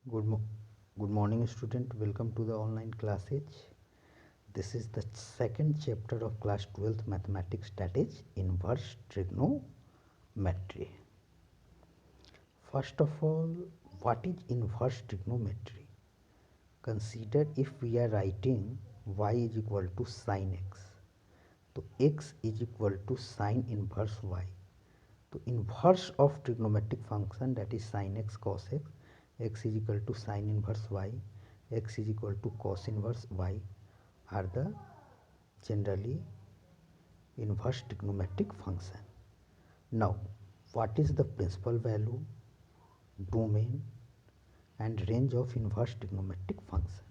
Good, mo- Good morning, student. Welcome to the online classes. This is the second chapter of class 12th mathematics, that is inverse trigonometry. First of all, what is inverse trigonometry? Consider if we are writing y is equal to sin x, तो x is equal to sin inverse y. तो inverse of trigonometric function, that is sin x cos x is equal to sin inverse y, x is equal to cos inverse y are the generally inverse trigonometric function. Now, what is the principal value, domain and range of inverse trigonometric function?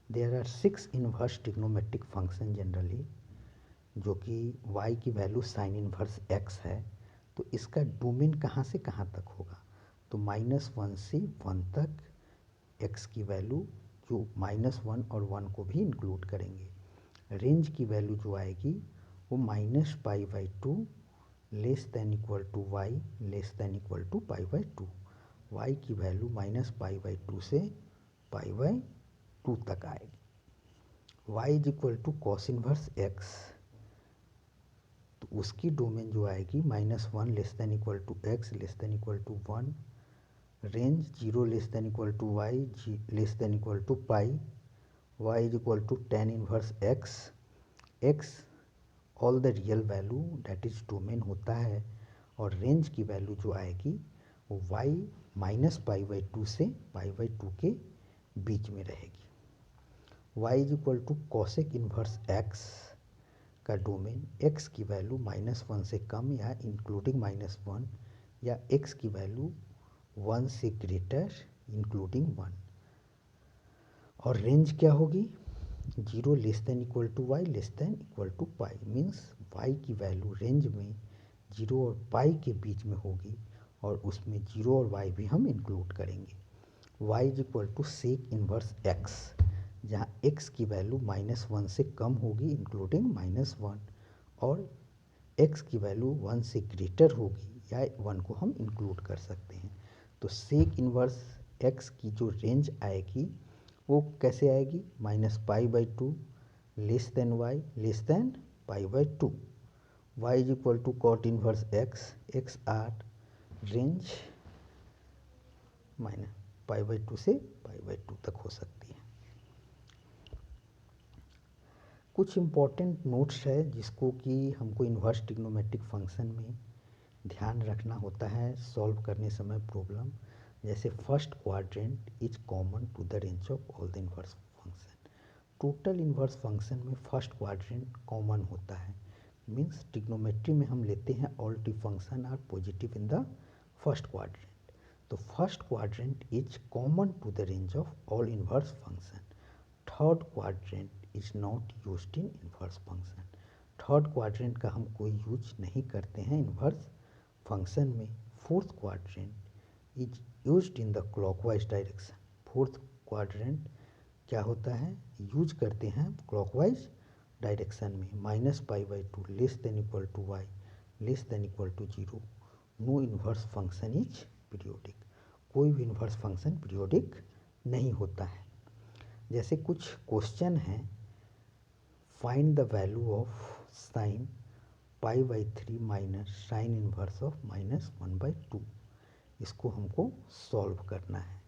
There are 6 inverse trigonometric function generally, जो कि y की value sign inverse x है. तो इसका domain कहाँ से कहाँ तक होगा? तो -1 से 1 तक x की वैल्यू, जो -1 और 1 को भी इंक्लूड करेंगे. रेंज की वैल्यू जो आएगी वो -π/2 less than equal to y less than equal to π/2. y की वैल्यू -π/2 से π/2 तक आएगी. y is equal to cos inverse x, तो उसकी डोमेन जो आएगी -1 less than equal to x less than equal to 1, range 0 less than equal to y less than equal to pi, y is equal to tan inverse x all the real value that is domain होता है, और range की value जो आएगी वो y -π/2 से π/2 के बीच में रहेगी. y is equal to cosec inverse x का डोमेन x की वैल्यू -1 से कम या इंक्लूडिंग -1, या x की वैल्यू 1 से ग्रेटर इंक्लूडिंग 1, और रेंज क्या होगी 0 less than equal to y less than equal to pi. Means y की वैल्यू रेंज में 0 और पाई के बीच में होगी, और उसमें 0 और y भी हम इंक्लूड करेंगे. y is equal to sec inverse x, जहाँ x की वैल्यू -1 से कम होगी इंक्लूडिंग -1, और x की वैल्यू 1 से ग्रेटर होगी या 1 को हम इंक्लूड कर सकते हैं. तो सेक इन्वर्स x की जो रेंज आएगी वो कैसे आएगी -π/2 less than y less than π/2. y is equal to cot inverse x R, range -π/2 से π/2 तक हो सकती है. कुछ इम्पॉर्टेंट नोट्स है जिसको कि हमको इन्वर्स ट्रिग्नोमेट्रिक फंक्शन में ध्यान रखना होता है सॉल्व करने समय प्रॉब्लम. जैसे first quadrant is common to the range of all the inverse function. Total inverse function में फर्स्ट क्वाड्रेंट कॉमन होता है. मीन्स ट्रिग्नोमेट्री में हम लेते हैं all T function are positive in the first quadrant. तो first quadrant is common to the range of all inverse function. Third quadrant is not used in inverse function. Third quadrant का हम कोई use नहीं करते हैं inverse function में. Fourth quadrant is used in the clockwise direction. Fourth quadrant क्या होता है, यूज करते हैं क्लॉकवाइज डायरेक्शन में. -π/2 less than equal to y less than equal to 0. No inverse function is periodic. कोई भी इन्वर्स फंक्शन पीरियोडिक नहीं होता है. जैसे कुछ क्वेश्चन हैं, find the value of sine π/3 minus sine inverse of -1/2. इसको हमको सॉल्व करना है.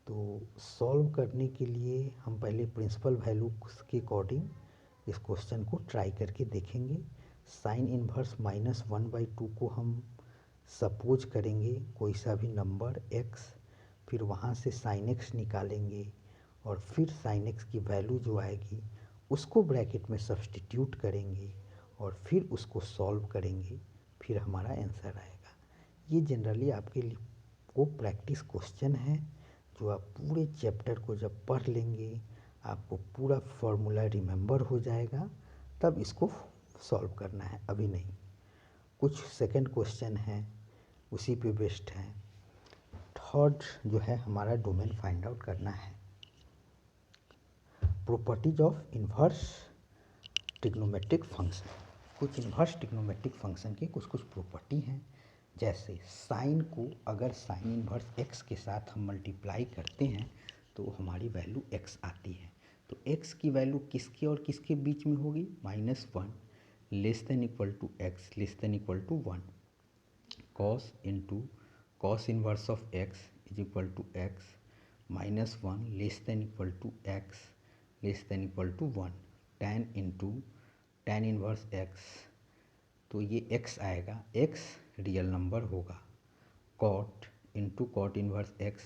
तो सॉल्व करने के लिए हम पहले प्रिंसिपल वैल्यू के अकॉर्डिंग इस क्वेश्चन को ट्राई करके देखेंगे. साइन इन्वर्स -1/2 को हम सपोज करेंगे कोई सा भी नंबर x, फिर वहाँ से साइन x निकालेंगे, और फिर साइन x की वैल्यू जो आएगी उसको ब्रैकेट में सब्सटीट्यूट करेंगे, और फिर उसको सॉल्व करेंगे, फिर हमारा आंसर आएगा. ये जनरली आपके लिए वो प्रैक्टिस क्वेश्चन है जो आप पूरे चैप्टर को जब पढ़ लेंगे आपको पूरा फॉर्मूला रिमेंबर हो जाएगा, तब इसको सॉल्व करना है, अभी नहीं. कुछ सेकंड क्वेश्चन है उसी पे बेस्ड है. थर्ड जो है हमारा डोमेन फाइंड आउट करना है. Properties of inverse trigonometric function. कुछ इन्वर्स ट्रिग्नोमेट्रिक फंक्शन की कुछ प्रॉपर्टी हैं जैसे साइन को अगर साइन इनवर्स एक्स के साथ हम मल्टीप्लाई करते हैं तो हमारी वैल्यू एक्स आती है। तो एक्स की वैल्यू किसके और किसके बीच में होगी? -1 less than equal to x less than equal to 1। Cos into cos inverse of x is equal to x -1 less than equal to x less than equal to 1। Tan into tan inverse x, तो ये x आएगा, x real number होगा। Cot into cot inverse x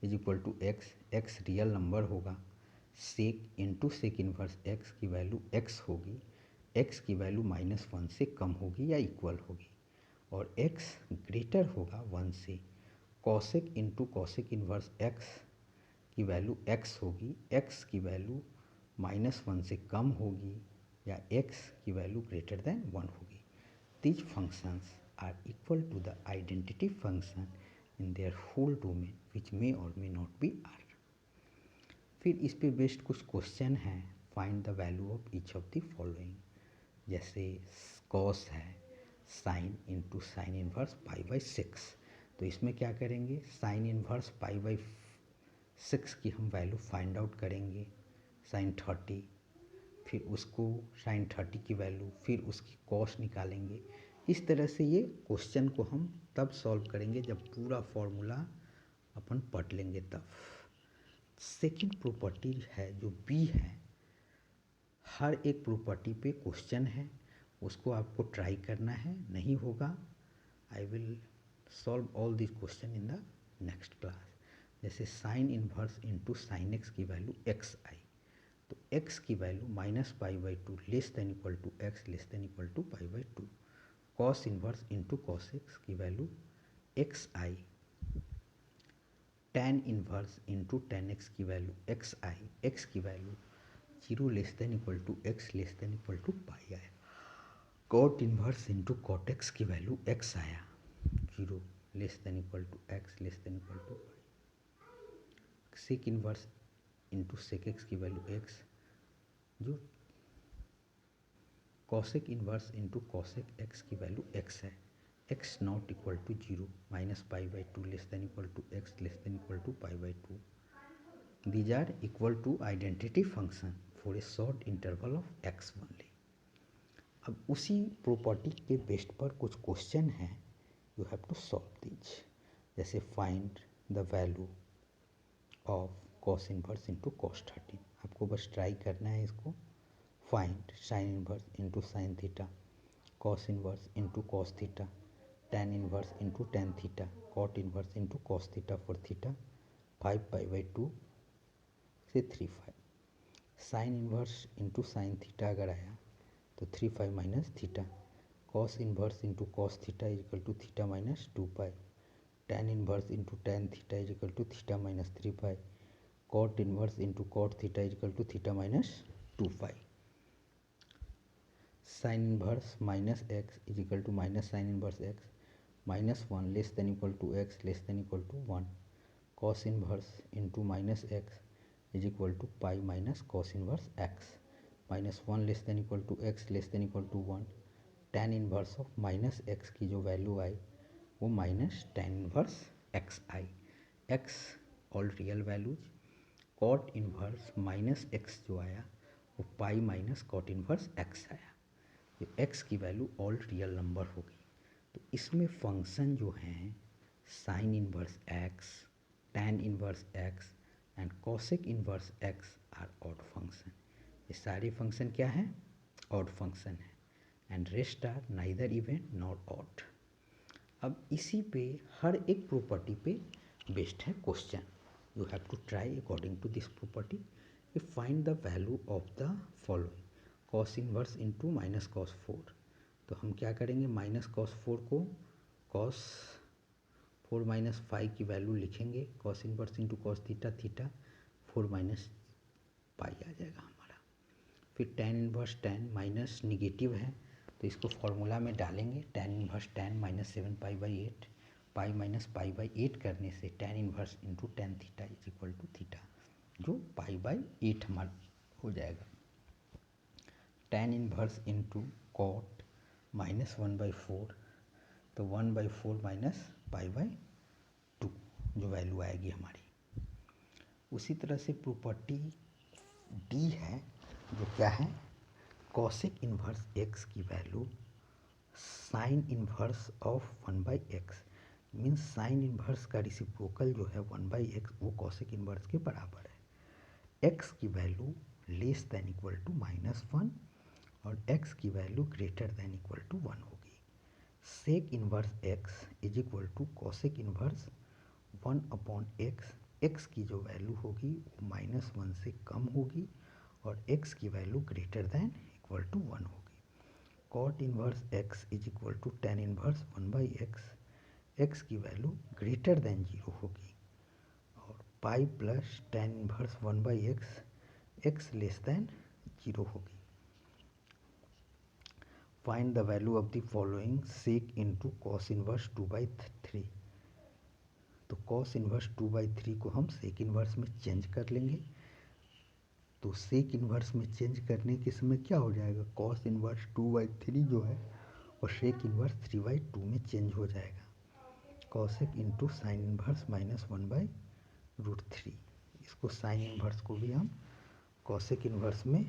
is equal to x, x real number होगा। Sec into sec inverse x की value x होगी, x की value -1 से कम होगी या इक्वल होगी, और x ग्रेटर होगा 1 से। Cosec into cosec inverse x की वैल्यू x होगी, x की वैल्यू -1 से कम होगी या x की वैल्यू ग्रेटर देन 1 होगी। These functions are equal to the identity function in their whole domain which may or may not be R। फिर इस पे बेस्ड कुछ क्वेश्चन हैं। Find the value of each of the following, जैसे cos है sine into sine inverse π/6। तो इसमें क्या करेंगे, साइन इनवर्स π/6 की हम वैल्यू फाइंड आउट करेंगे, साइन 30, फिर उसको साइन 30 की वैल्यू, फिर उसकी कॉस निकालेंगे। इस तरह से ये क्वेश्चन को हम तब सॉल्व करेंगे जब पूरा फॉर्मूला अपन पढ़ लेंगे तब। सेकंड प्रॉपर्टी है जो बी है, हर एक प्रॉपर्टी पे क्वेश्चन है, उसको आपको ट्राई करना है। नहीं होगा, I will solve all this question in the next class. जैसे sine inverse into sine X की वैल्यू एक्स आई, तो x की value -π/2 less than equal to x less than equal to π/2। Cos inverse into cos X की value X आई। Tan inverse into tan X की value X आई, X की value 0 less than equal to x less than equal to पाई आया। Cot inverse into cot X की value X आया, 0 less than equal to x less than equal to pi. Sec inverse into sec X की value X, जो cosec inverse into cosec X की value X है, X not equal to 0 -π/2 less than equal to x less than equal to π/2। These are equal to identity function for a short interval of X only. अब उसी property के based पर कुछ question हैं, you have to solve these. जैसे find the value of cos inverse into cos 13। आपको बस try करना है इसको। Find sine inverse into sine theta, cos inverse into cos theta, tan inverse into tan theta, cot inverse into cos theta for theta 5π/2 से 3π। Sine inverse into sine theta अगर आया तो 3π minus theta. Cos inverse into cos theta is equal to theta minus 2π। Tan inverse into tan theta is equal to theta minus 3π। Cot inverse into cot theta is equal to theta minus 2π। Sine inverse minus X is equal to minus sine inverse X, -1 less than equal to x less than equal to 1। Cos inverse into minus X is equal to pi minus cos inverse X, -1 less than equal to x less than equal to 1। Tan inverse of minus X की जो value आई वो minus tan inverse X आई। X all real values. Cot inverse minus X जो आया वो pi minus cot inverse X आया। ये x की वैल्यू ऑल रियल नंबर होगी। तो इसमें फंक्शन जो हैं sine inverse x, tan inverse x and cosec inverse x are odd function. ये सारे फंक्शन क्या हैं? ऑड फंक्शन है, and rest are neither even not odd. अब इसी पे हर एक प्रॉपर्टी पे बेस्ड है question. You have to try according to this property. You find the value of the following, cos inverse into minus cos 4। तो हम क्या करेंगे, माइनस कॉस 4 को कॉस 4 माइनस 5 की वैल्यू लिखेंगे, cos inverse into cos theta, theta 4 minus pi आ जाएगा हमारा। फिर tan inverse tan minus negative है तो इसको फॉर्मूला में डालेंगे, tan inverse tan -7π/8, pi minus पाई/8 करने से tan inverse into tan theta is equal to theta, जो पाई/8 हमारा हो जाएगा। टैन इनवर्स इंटू कॉट -1/4 तो 1/4 माइनस π/2 जो वैल्यू आएगी हमारी। उसी तरह से प्रॉपर्टी डी है जो क्या है, कॉसेक इन्वर्स एक्स की value sign inverse of 1/x means sign inverse का रेसिप्रोकल जो है 1/x वो कॉसेक इन्वर्स के बराबर है। x की value less than equal to -1 और x की value greater than equal to 1 होगी। Sec inverse x is equal to cosec inverse 1/x, x की जो वैल्यू होगी वो -1 से कम होगी और x की value greater than equal to 1 होगी। Cot inverse x is equal to tan inverse 1/x, x की वैल्यू ग्रेटर दैन 0 होगी और pi plus tan inverse 1/x, x less than 0 होगी। Find the value of the following sec into cos inverse 2/3। तो cos inverse 2/3 को हम सेक inverse में change कर लेंगे। तो सेक इन्वर्स में चेंज करने के समय क्या हो जाएगा, कॉस इन्वर्स 2/3 जो है और सेक इन्वर्स 3/2 में चेंज हो जाएगा। कॉसेक इंटू साइन इन्वर्स -1/√3, इसको साइन इन्वर्स को भी हम कॉसेक इन्वर्स में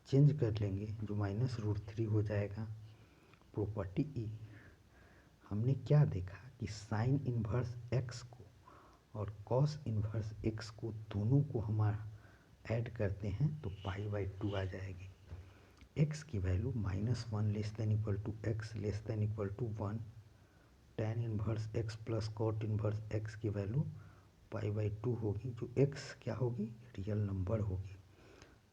चेंज कर लेंगे जो -√3 हो जाएगा। प्रॉपर्टी ई, हमने क्या देखा कि साइन इन्वर्स एक्स को और कॉस इन्वर्स एक्स को दोनों को हमारा ऐड करते हैं तो π/2 आ जाएगी। x की value -1 less than equal to x less than equal to 1, tan inverse x plus cot inverse x की वैल्यू π/2 होगी जो x क्या होगी, रियल नंबर होगी।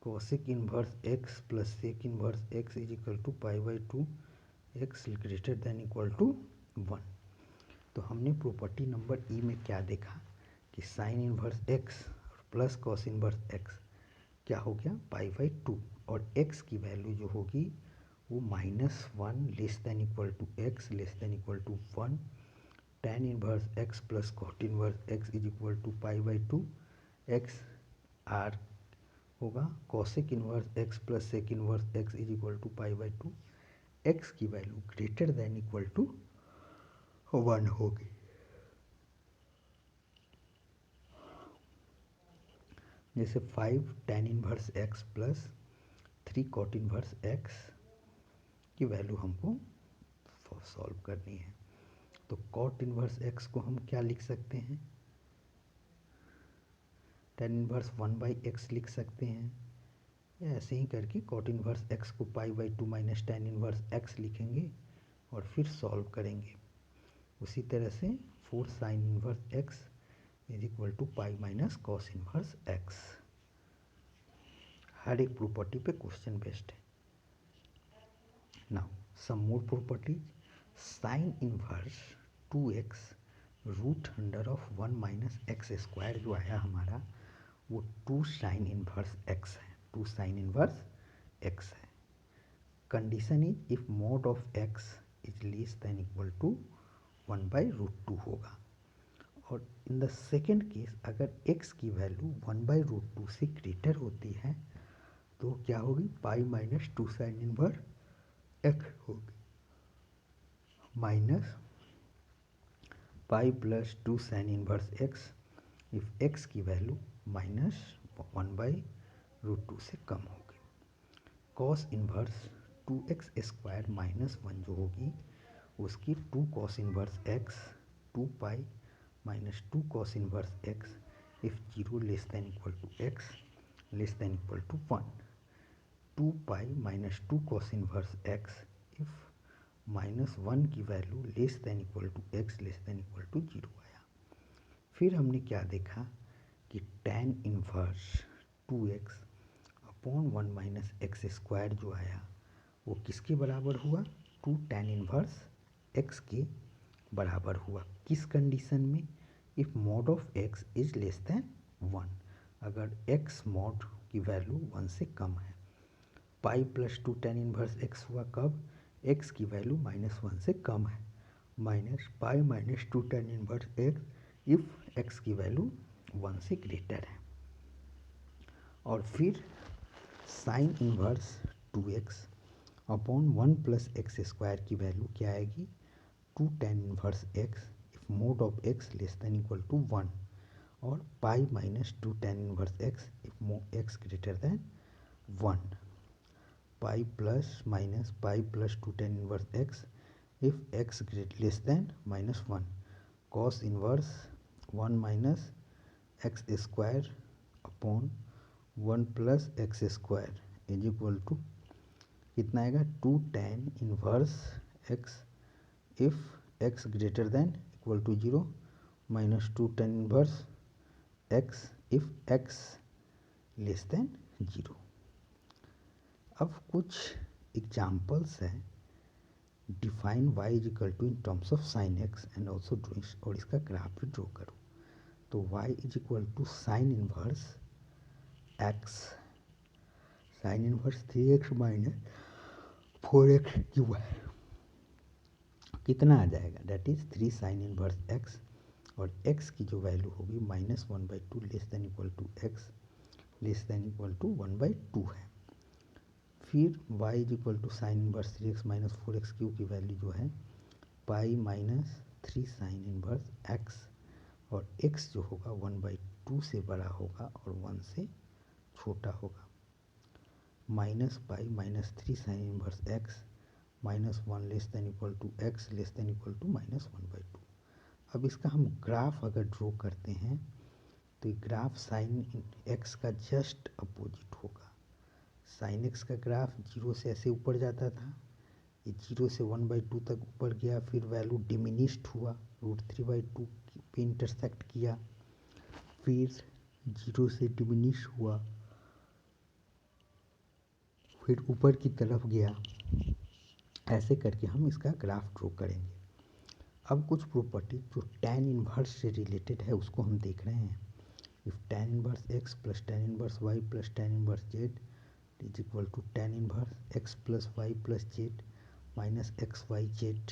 Cosec inverse x plus sec inverse x is equal to π/2, x greater than equal to 1। तो हमने property number ई में क्या देखा कि sign inverse x plus cos inverse x क्या हो गया π/2 और x की वैल्यू जो होगी वो -1 less than equal to x less than equal to 1, tan inverse x plus cot inverse x is equal to π/2, x or होगा cosec inverse x plus sec inverse x is equal to π/2, x की value greater than equal to 1 होगी। जैसे 5 tan inverse x plus 3 cot inverse x की value हमको solve करनी है। तो cot inverse x को हम क्या लिख सकते हैं, टेन इन्वर्स 1/x लिख सकते हैं, या ऐसे ही करके कॉट इन्वर्स x को π/2 माइनस टेन इन्वर्स x लिखेंगे और फिर सॉल्व करेंगे। उसी तरह से 4 sine inverse x is equal to pi minus cos inverse x। हर एक प्रॉपर्टी पे क्वेश्चन बेस्ड है। Now some more properties, sine inverse 2x root under of 1 minus x square जो आया हमारा वो 2 साइन इन्वर्स x है, 2 साइन इन्वर्स x है। Condition is if mod of x is less than equal to 1/√2 होगा। और in the second case अगर x की वैल्यू 1/√2 से ग्रेटर होती है तो क्या होगी, pi minus 2 sine inverse x होगी, minus pi plus 2 sine inverse x if x की वैल्यू -1/√2 से कम होगी। कॉस इन्वर्स 2x स्क्वायर -1 जो होगी उसकी 2 cos inverse x 2 pi minus 2 cos inverse x if 0 less than equal to x less than equal to 1, 2 pi minus 2 cos inverse x if -1 की value less than equal to x less than equal to 0 आया। फिर हमने क्या देखा कि tan inverse 2x upon 1 minus x square जो आया वो किसके बराबर हुआ, 2 tan इन्वर्स x के बराबर हुआ। किस कंडीशन में, if mod of x is less than 1, अगर x मॉड की वैल्यू 1 से कम है। पाई प्लस 2 tan इन्वर्स x हुआ कब, x की वैल्यू -1 से कम है, minus pi minus 2 tan inverse x if x की वैल्यू 1 से ग्रेटर है। और फिर sign inverse 2x upon 1 plus x square की वैल्यू क्या आएगी, 2 tan inverse x if mod of x less than equal to 1, और pi minus 2 tan inverse x if x greater than 1, pi plus minus pi plus 2 tan inverse x if x less than minus 1, cos inverse 1 minus x square upon 1 plus x square is equal to कितना आएगा 2 tan inverse x if x greater than equal to 0 minus 2 tan inverse x if x less than 0। अब कुछ examples हैं, define y is equal to in terms of sine x and also draw, और इसका graph भी draw करो। तो y is equal to sine inverse x, sine inverse 3x minus 4x cube कितना आ जाएगा, that is 3 sine inverse x, और x की जो वैल्यू होगी -1/2 less than equal to x less than equal to 1/2 है। फिर y is equal to sine inverse 3x minus 4x cube की वैल्यू जो है pi minus 3 sine inverse x, और x जो होगा 1/2 से बड़ा होगा और 1 से छोटा होगा, minus pi minus 3 sine inverse x minus 1 less than equal to x less than equal to -1/2। अब इसका हम ग्राफ अगर ड्रॉ करते हैं तो ये ग्राफ साइन x का जस्ट अपोजिट होगा। साइन x का ग्राफ 0 से ऐसे ऊपर जाता था, ये 0 से 1/2 तक ऊपर गया, फिर वैल्यू डिमिनिश्ड हुआ, √3/2 पे इंटरसेक्ट किया, फिर 0 से डिमिनिश हुआ, फिर ऊपर की तरफ गया। ऐसे करके हम इसका ग्राफ ड्रॉ करेंगे। अब कुछ प्रॉपर्टी जो tan इनवर्स से रिलेटेड है उसको हम देख रहे हैं। If tan inverse x plus tan inverse y plus tan inverse z is equal to tan inverse x plus y plus z minus x y z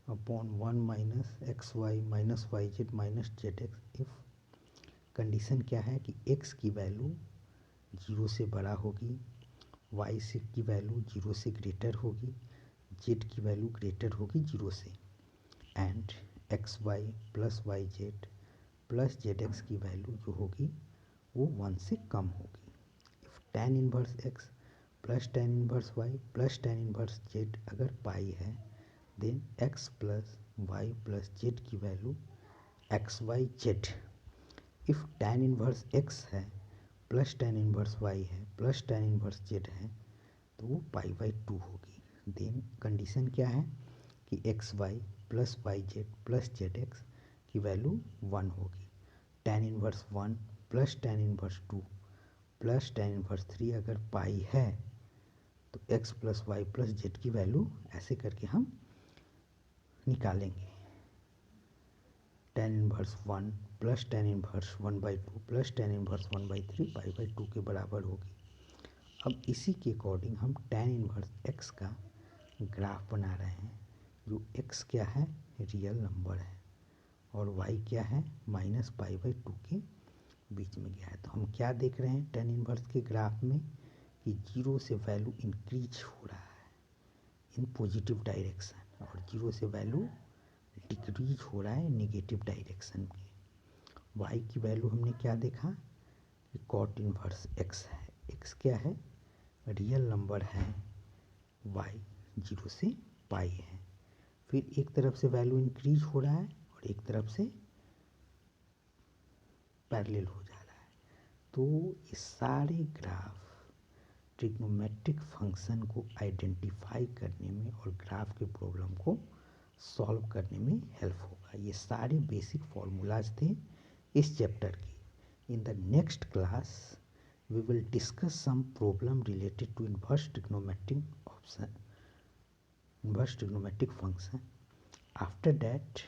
upon 1 minus x y minus y z minus z x. If condition क्या है कि x की value 0 से बड़ा होगी, y से की value 0 से ग्रेटर होगी, z की वैल्यू ग्रेटर होगी 0 से, and x y plus y z plus z x की वैल्यू जो होगी वो 1 से कम होगी। If tan inverse x plus tan inverse y plus tan inverse z अगर पाई है, then x plus y plus z की value x y z. If tan inverse x है प्लस tan इनवर्स y है plus tan inverse z है तो वो π/2 होगी। Then condition क्या है कि x y plus y z plus z x की वैल्यू 1 होगी। tan inverse 1 plus tan inverse 2 plus tan inverse 3 अगर पाई है तो x plus y plus z की वैल्यू ऐसे करके हम निकालेंगे। tan inverse 1 plus tan inverse 1/2 plus tan inverse 1/3 π/2 के बराबर होगी। अब इसी के अकॉर्डिंग हम tan इनवर्स x का ग्राफ बना रहे हैं, जो x क्या है रियल नंबर है और y क्या है -π/2 के बीच में गया है। तो हम क्या देख रहे हैं tan इनवर्स के ग्राफ में कि 0 से वैल्यू इंक्रीज हो रहा है इन पॉजिटिव डायरेक्शन और 0 से वैल्यू डिक्रीज हो रहा है नेगेटिव डायरेक्शन में। y की वैल्यू हमने क्या देखा कि cot इनवर्स x है, x क्या है रियल नंबर है, y 0 से पाई है। फिर एक तरफ से वैल्यू इंक्रीज हो रहा है और एक तरफ से पैरेलल हो जा रहा है। तो ये सारे ग्राफ ट्रिग्नोमेट्रिक फंक्शन को आइडेंटिफाई करने में और ग्राफ के प्रॉब्लम को सॉल्व करने में हेल्प होगा। ये सारे बेसिक फॉर्मूलाज थे इस चैप्टर के। इन the next class we will discuss some problem related to inverse trigonometric function. After that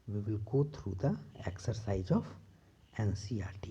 we will go through the exercise of NCERT.